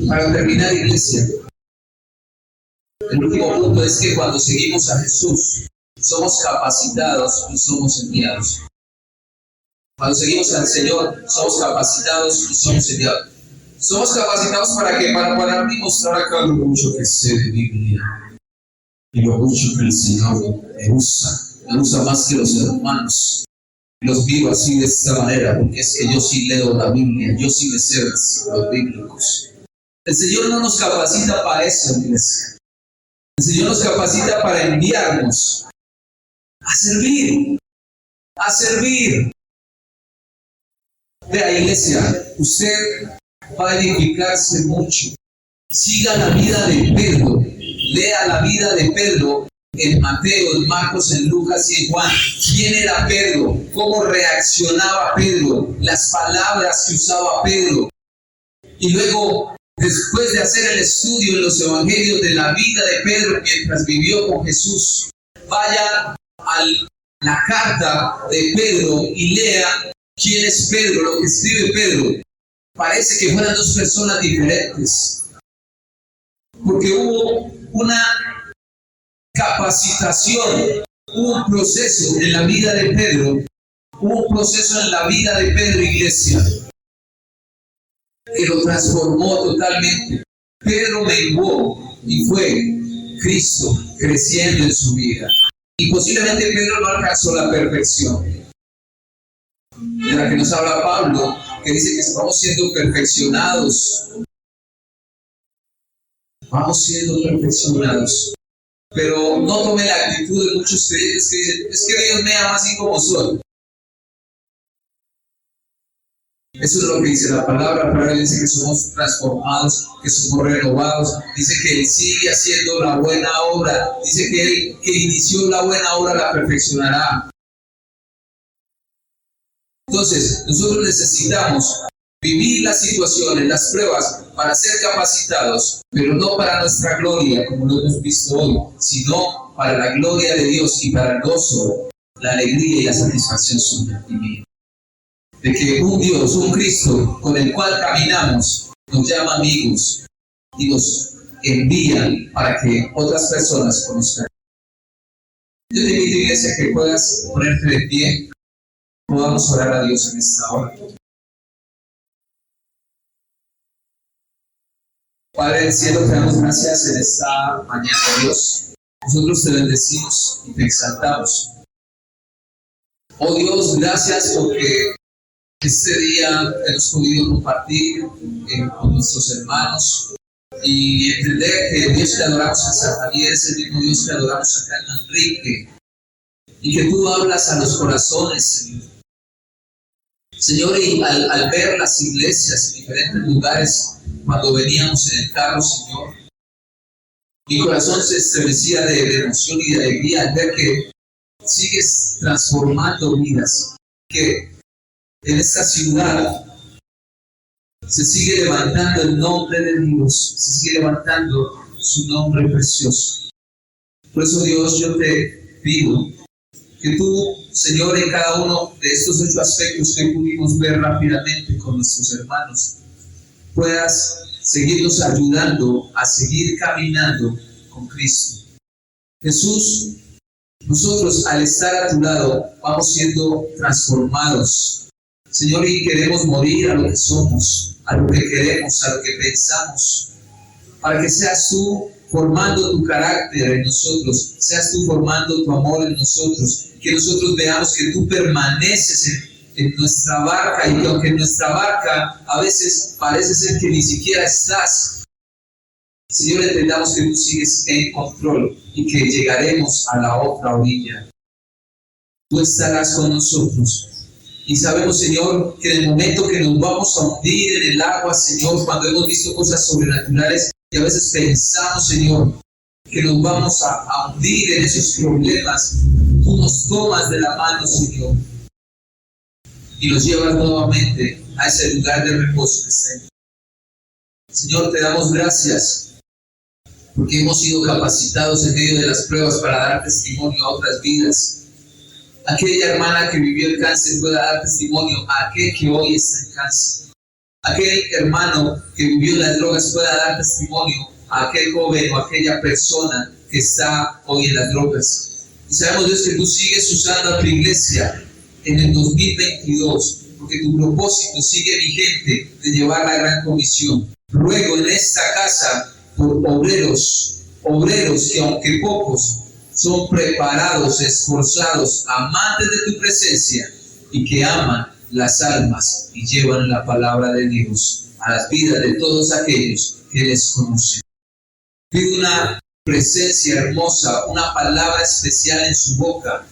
Para terminar, iglesia, el último punto es que cuando seguimos a Jesús, somos capacitados y somos enviados. Cuando seguimos al Señor, somos capacitados y somos enviados. Somos capacitados para que para mostrar acá lo mucho que sé de Biblia y lo mucho que el Señor me usa más que los hermanos. Los vivo así de esta manera, porque es que yo sí leo la Biblia, yo sí me sé los bíblicos. El Señor no nos capacita para eso, iglesia. El Señor nos capacita para enviarnos a servir, a servir. Vea, iglesia, usted va a edificarse mucho. Siga la vida de Pedro, lea la vida de Pedro en Mateo, en Marcos, en Lucas y en Juan. ¿Quién era Pedro? ¿Cómo reaccionaba Pedro? Las palabras que usaba Pedro. Y luego, después de hacer el estudio en los evangelios de la vida de Pedro mientras vivió con Jesús, vaya a la carta de Pedro y lea quién es Pedro, lo que escribe Pedro. Parece que fueran dos personas diferentes, porque hubo una capacitación, hubo un proceso en la vida de Pedro, hubo un proceso en la vida de Pedro, iglesia, que lo transformó totalmente. Pedro menguó y fue Cristo creciendo en su vida. Y posiblemente Pedro no alcanzó la perfección, de la que nos habla Pablo, que dice que estamos siendo perfeccionados. Vamos siendo perfeccionados. Pero no tome la actitud de muchos creyentes que dicen, es que Dios me ama así como soy. Eso es lo que dice la palabra. Pero dice que somos transformados, que somos renovados. Dice que Él sigue haciendo la buena obra. Dice que Él que inició la buena obra la perfeccionará. Entonces, nosotros necesitamos vivir las situaciones, las pruebas, para ser capacitados, pero no para nuestra gloria, como lo hemos visto hoy, sino para la gloria de Dios y para el gozo, la alegría y la satisfacción suya y mía. De que un Dios, un Cristo con el cual caminamos, nos llama amigos y nos envía para que otras personas conozcan. Yo te invito, iglesia, que puedas ponerte de pie. Podamos orar a Dios en esta hora. Padre del cielo, te damos gracias en esta mañana, Dios. Nosotros te bendecimos y te exaltamos. Oh Dios, gracias porque este día hemos podido compartir con nuestros hermanos y entender que el Dios que adoramos en Santa María es el mismo Dios que adoramos acá en Manrique, y que tú hablas a los corazones, Señor. Señor, y al ver las iglesias en diferentes lugares, cuando veníamos en el carro, Señor, mi corazón se estremecía de emoción y de alegría al ver que sigues transformando vidas, que en esta ciudad se sigue levantando el nombre de Dios, se sigue levantando su nombre precioso. Por eso, Dios, yo te pido que tú, Señor, en cada uno de estos 8 aspectos que pudimos ver rápidamente con nuestros hermanos, puedas seguirnos ayudando a seguir caminando con Cristo. Jesús, nosotros al estar a tu lado vamos siendo transformados. Señor, y queremos morir a lo que somos, a lo que queremos, a lo que pensamos, para que seas tú formando tu carácter en nosotros, seas tú formando tu amor en nosotros, que nosotros veamos que tú permaneces en nuestra barca y que aunque en nuestra barca a veces parece ser que ni siquiera estás, Señor, entendamos que tú sigues en control y que llegaremos a la otra orilla. Tú estarás con nosotros. Y sabemos, Señor, que en el momento que nos vamos a hundir en el agua, Señor, cuando hemos visto cosas sobrenaturales y a veces pensamos, Señor, que nos vamos a hundir en esos problemas, tú nos tomas de la mano, Señor, y nos llevas nuevamente a ese lugar de reposo que está en ti. Señor, te damos gracias porque hemos sido capacitados en medio de las pruebas para dar testimonio a otras vidas. Aquella hermana que vivió el cáncer pueda dar testimonio a aquel que hoy está en cáncer. Aquel hermano que vivió las drogas pueda dar testimonio a aquel joven o aquella persona que está hoy en las drogas. Y sabemos, Dios, que tú sigues usando a tu iglesia en el 2022, porque tu propósito sigue vigente de llevar la gran comisión. Ruego en esta casa por obreros que aunque pocos, son preparados, esforzados, amantes de tu presencia y que aman las almas y llevan la palabra de Dios a las vidas de todos aquellos que les conocen. Pido una presencia hermosa, una palabra especial en su boca,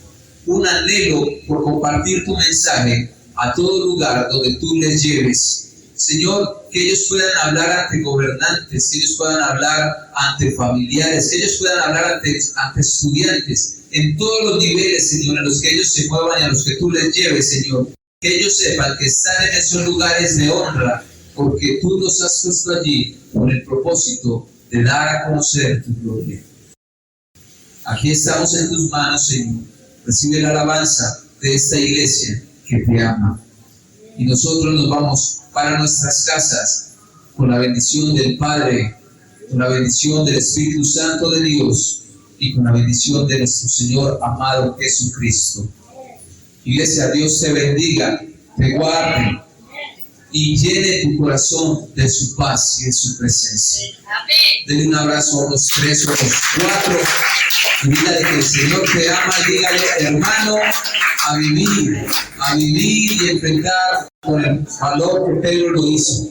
un anhelo por compartir tu mensaje a todo lugar donde tú les lleves. Señor, que ellos puedan hablar ante gobernantes, que ellos puedan hablar ante familiares, que ellos puedan hablar ante estudiantes, en todos los niveles, Señor, en los que ellos se muevan y a los que tú les lleves, Señor. Que ellos sepan que están en esos lugares de honra, porque tú los has puesto allí con el propósito de dar a conocer tu gloria. Aquí estamos en tus manos, Señor. Recibe la alabanza de esta iglesia que te ama. Y nosotros nos vamos para nuestras casas con la bendición del Padre, con la bendición del Espíritu Santo de Dios y con la bendición de nuestro Señor amado Jesucristo. Iglesia, Dios te bendiga, te guarde y llene tu corazón de su paz y de su presencia. Denle un abrazo a los 3 o los 4 y dígale que el Señor te ama y dígale, hermano, a vivir y enfrentar con el valor que Pedro lo hizo.